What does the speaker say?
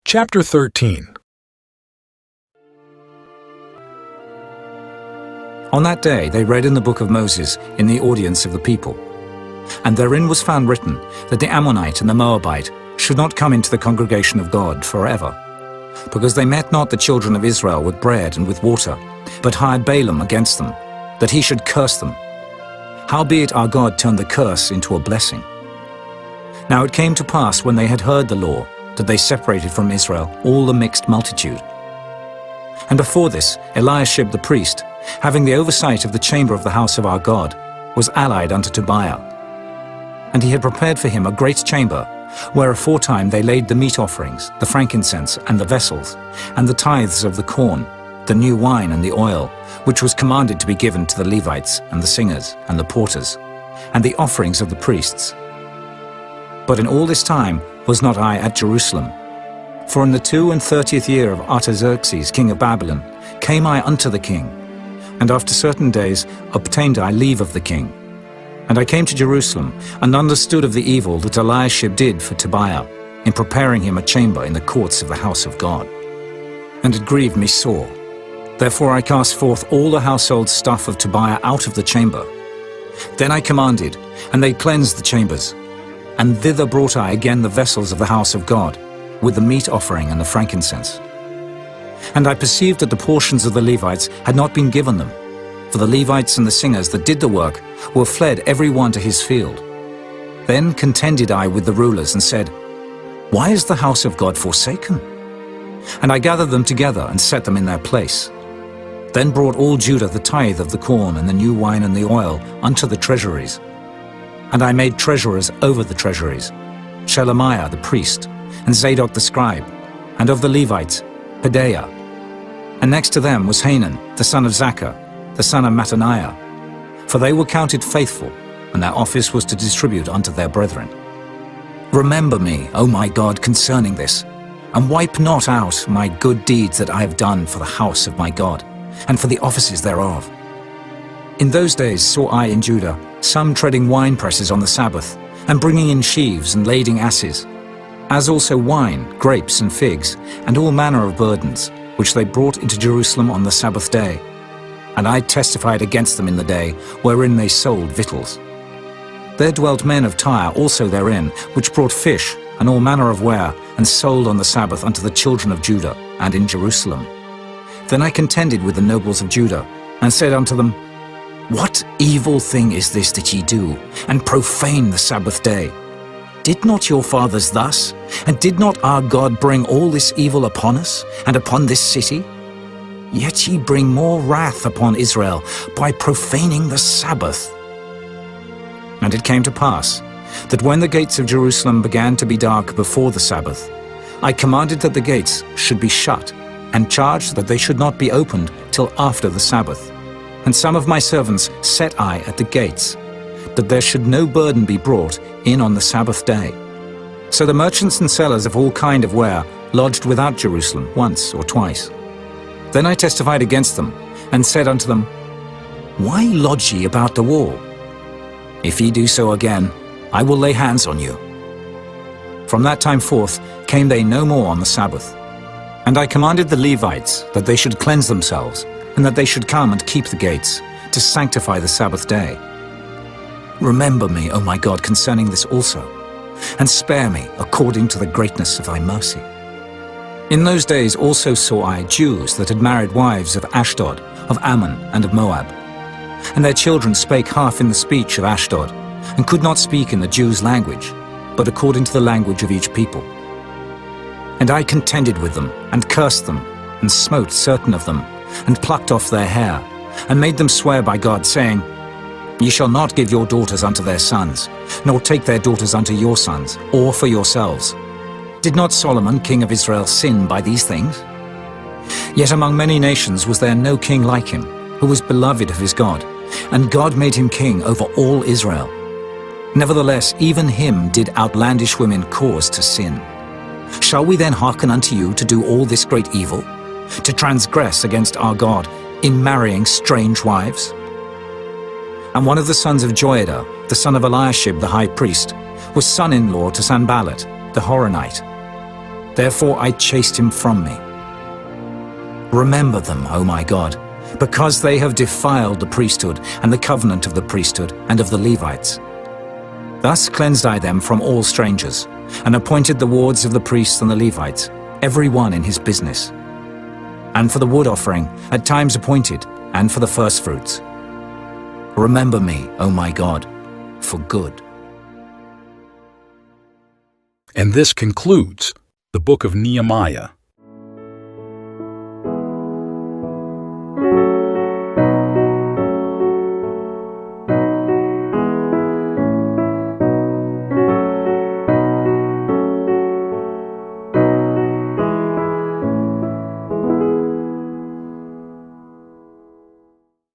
Chapter 13. On that day they read in the book of Moses in the audience of the people. And therein was found written that the Ammonite and the Moabite should not come into the congregation of God forever, because they met not the children of Israel with bread and with water, but hired Balaam against them, that he should curse them. Howbeit our God turned the curse into a blessing. Now it came to pass, when they had heard the law, that they separated from Israel all the mixed multitude. And before this, Eliashib the priest, having the oversight of the chamber of the house of our God, was allied unto Tobiah. And he had prepared for him a great chamber, where aforetime they laid the meat offerings, the frankincense, and the vessels, and the tithes of the corn, the new wine and the oil, which was commanded to be given to the Levites, and the singers, and the porters, and the offerings of the priests. But in all this time was not I at Jerusalem. For in the 32nd year of Artaxerxes king of Babylon came I unto the king, and after certain days obtained I leave of the king. And I came to Jerusalem, and understood of the evil that Eliashib did for Tobiah, in preparing him a chamber in the courts of the house of God. And it grieved me sore. Therefore I cast forth all the household stuff of Tobiah out of the chamber. Then I commanded, and they cleansed the chambers. And thither brought I again the vessels of the house of God, with the meat offering and the frankincense. And I perceived that the portions of the Levites had not been given them, for the Levites and the singers that did the work were fled every one to his field. Then contended I with the rulers, and said, Why is the house of God forsaken? And I gathered them together, and set them in their place. Then brought all Judah the tithe of the corn and the new wine and the oil unto the treasuries. And I made treasurers over the treasuries, Shelemiah the priest, and Zadok the scribe, and of the Levites, Pedaiah. And next to them was Hanan, the son of Zaccur, the son of Mattaniah, for they were counted faithful, and their office was to distribute unto their brethren. Remember me, O my God, concerning this, and wipe not out my good deeds that I have done for the house of my God, and for the offices thereof. In those days saw I in Judah some treading wine presses on the Sabbath, and bringing in sheaves and lading asses, as also wine, grapes, and figs, and all manner of burdens, which they brought into Jerusalem on the Sabbath day. And I testified against them in the day wherein they sold victuals. There dwelt men of Tyre also therein, which brought fish and all manner of ware, and sold on the Sabbath unto the children of Judah, and in Jerusalem. Then I contended with the nobles of Judah, and said unto them, What evil thing is this that ye do, and profane the Sabbath day? Did not your fathers thus? And did not our God bring all this evil upon us, and upon this city? Yet ye bring more wrath upon Israel by profaning the Sabbath. And it came to pass, that when the gates of Jerusalem began to be dark before the Sabbath, I commanded that the gates should be shut, and charged that they should not be opened till after the Sabbath. And some of my servants set I at the gates, that there should no burden be brought in on the Sabbath day. So the merchants and sellers of all kind of ware lodged without Jerusalem once or twice. Then I testified against them, and said unto them, Why lodge ye about the wall? If ye do so again, I will lay hands on you. From that time forth came they no more on the Sabbath. And I commanded the Levites that they should cleanse themselves, and that they should come and keep the gates, to sanctify the Sabbath day. Remember me, O my God, concerning this also, and spare me according to the greatness of thy mercy. In those days also saw I Jews that had married wives of Ashdod, of Ammon, and of Moab. And their children spake half in the speech of Ashdod, and could not speak in the Jews' language, but according to the language of each people. And I contended with them, and cursed them, and smote certain of them, and plucked off their hair, and made them swear by God, saying, Ye shall not give your daughters unto their sons, nor take their daughters unto your sons, or for yourselves. Did not Solomon, king of Israel, sin by these things? Yet among many nations was there no king like him, who was beloved of his God, and God made him king over all Israel. Nevertheless, even him did outlandish women cause to sin. Shall we then hearken unto you to do all this great evil, to transgress against our God in marrying strange wives? And one of the sons of Joiada, the son of Eliashib the high priest, was son-in-law to Sanballat the Horonite. Therefore I chased him from me. Remember them, O my God, because they have defiled the priesthood and the covenant of the priesthood and of the Levites. Thus cleansed I them from all strangers, and appointed the wards of the priests and the Levites, every one in his business. And for the wood offering, at times appointed, and for the firstfruits. Remember me, O my God, for good. And this concludes the Book of Nehemiah.